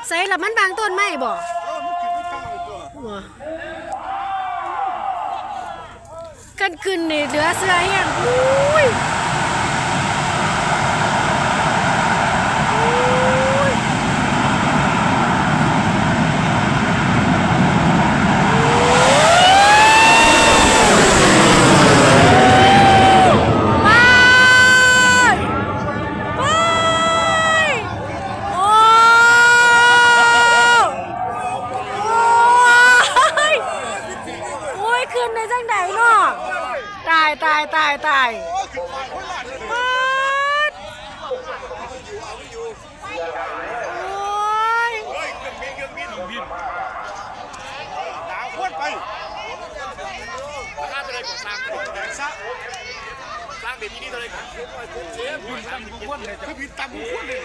ใส่ละมันบางต้นไม้บ่มันขึ้นไม่ข้างตัว กันขึ้นนี่เหลือเสื้อแห้งอุ้ยขึ้นในจังใดเนาะตายโอ้ยดาวขวดไปราคาอะไรของสร้างสร้างเด็ดที่นี่ตัวไหนครับเชฟบินตามขวดเลยจะบินตามขวดเลย